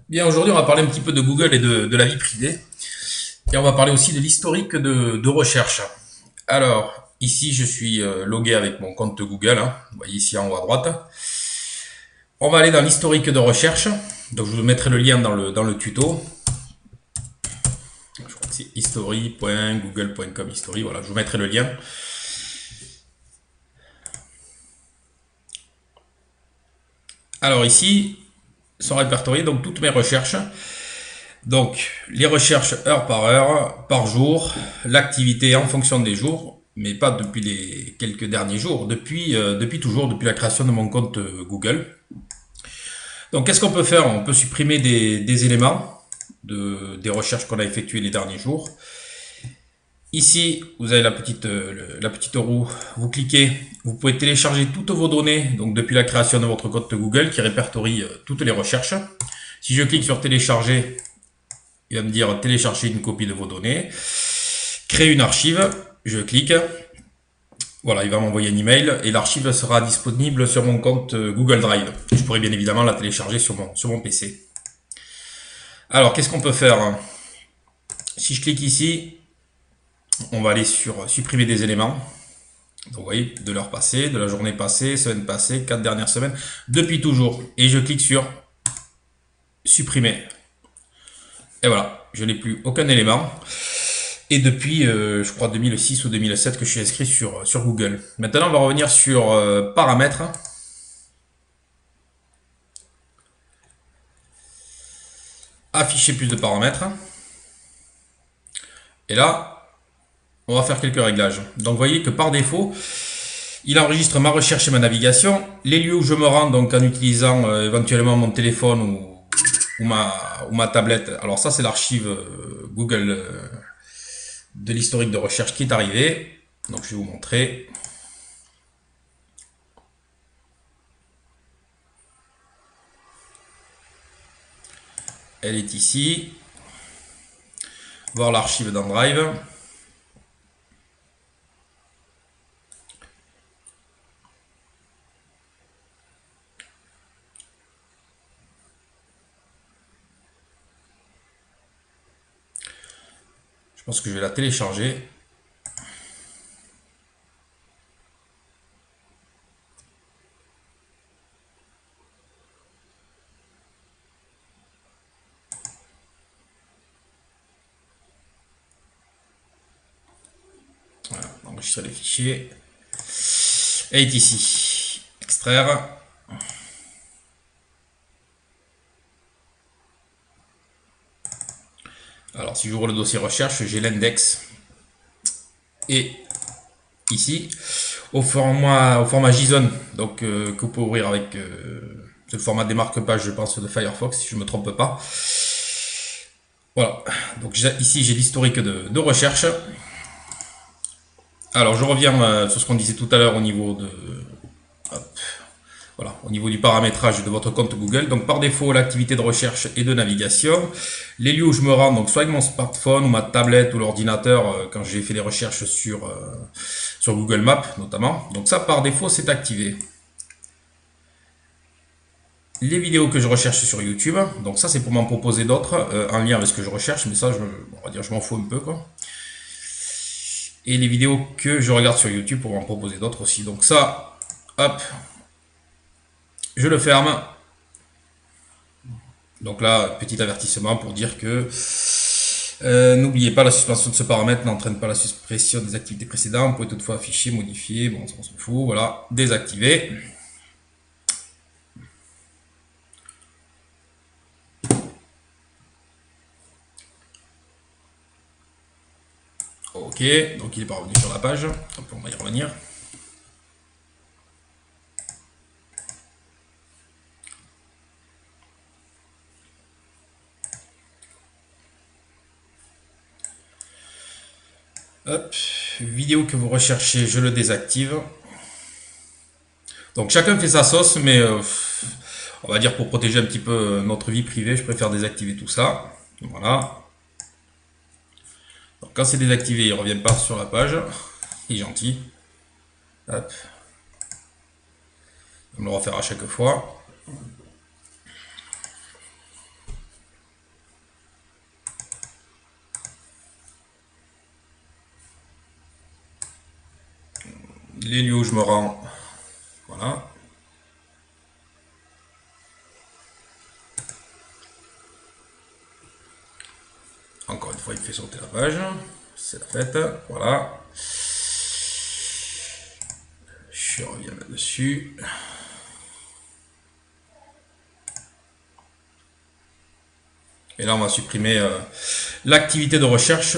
Bien, aujourd'hui, on va parler un petit peu de Google et de la vie privée. Et on va parler aussi de l'historique de recherche. Alors, ici, je suis logué avec mon compte Google, hein. Vous voyez ici en haut à droite. On va aller dans l'historique de recherche. Donc, je vous mettrai le lien dans le tuto. Je crois que c'est history.google.com history. Voilà, je vous mettrai le lien. Alors ici, sont répertoriées donc toutes mes recherches. Donc, les recherches heure par heure, par jour, l'activité en fonction des jours, mais pas depuis les quelques derniers jours, depuis toujours, depuis la création de mon compte Google. Donc, qu'est-ce qu'on peut faire? On peut supprimer des éléments des recherches qu'on a effectuées les derniers jours. Ici, vous avez la petite roue, vous cliquez, vous pouvez télécharger toutes vos données, donc depuis la création de votre compte Google, qui répertorie toutes les recherches. Si je clique sur télécharger, il va me dire télécharger une copie de vos données. Créer une archive, je clique. Voilà, il va m'envoyer un email et l'archive sera disponible sur mon compte Google Drive. Je pourrai bien évidemment la télécharger sur mon PC. Alors, qu'est-ce qu'on peut faire? Si je clique ici, on va aller sur supprimer des éléments. Donc, vous voyez, de l'heure passée, de la journée passée, semaine passée, 4 dernières semaines, depuis toujours. Et je clique sur supprimer. Et voilà, je n'ai plus aucun élément. Et depuis, je crois, 2006 ou 2007 que je suis inscrit sur Google. Maintenant, on va revenir sur paramètres. Afficher plus de paramètres. Et là, on va faire quelques réglages. Donc, vous voyez que par défaut, il enregistre ma recherche et ma navigation. Les lieux où je me rends, donc en utilisant éventuellement mon téléphone ou ma tablette. Alors ça, c'est l'archive Google de l'historique de recherche qui est arrivé. Donc, je vais vous montrer. Elle est ici. Voir l'archive dans Drive. Je pense que je vais la télécharger. Voilà, enregistrer les fichiers. Elle est ici. Extraire. Alors, si j'ouvre le dossier recherche, j'ai l'index. Et ici, au format JSON, donc que vous pouvez ouvrir avec c'est le format démarque-page, je pense, de Firefox, si je ne me trompe pas. Voilà. Donc ici, j'ai l'historique de recherche. Alors, je reviens sur ce qu'on disait tout à l'heure au niveau hop, voilà, au niveau du paramétrage de votre compte Google. Donc par défaut, l'activité de recherche et de navigation. Les lieux où je me rends, donc soit avec mon smartphone ou ma tablette ou l'ordinateur, quand j'ai fait les recherches sur Google Maps notamment. Donc ça, par défaut, c'est activé. Les vidéos que je recherche sur YouTube. Donc ça, c'est pour m'en proposer d'autres en lien avec ce que je recherche. Mais ça, on va dire, je m'en fous un peu, quoi. Et les vidéos que je regarde sur YouTube pour m'en proposer d'autres aussi. Donc ça, hop, je le ferme. Donc là, petit avertissement pour dire que n'oubliez pas, la suspension de ce paramètre n'entraîne pas la suppression des activités précédentes. Vous pouvez toutefois afficher, modifier, bon, ça on s'en fout, voilà, désactiver. Ok, donc il n'est pas revenu sur la page. Hop, on va y revenir. Hop, vidéo que vous recherchez, je le désactive. Donc chacun fait sa sauce, mais on va dire pour protéger un petit peu notre vie privée, je préfère désactiver tout ça. Voilà. Donc quand c'est désactivé, il ne revient pas sur la page. Il est gentil. Hop. On va le refaire à chaque fois. les lieux où je me rends. Voilà. Encore une fois, il me fait sauter la page. C'est la fête. Voilà. Je reviens là-dessus. Et là, on va supprimer l'activité de recherche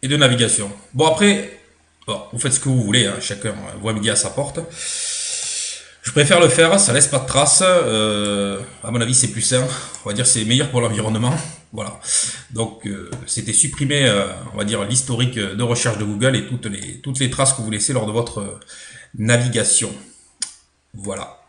et de navigation. Bon, après, bon, vous faites ce que vous voulez. Hein, chacun voit midi à sa porte. Je préfère le faire, ça laisse pas de traces. À mon avis, c'est plus sain. On va dire c'est meilleur pour l'environnement. Voilà. Donc, c'était supprimer, on va dire, l'historique de recherche de Google et toutes les traces que vous laissez lors de votre navigation. Voilà.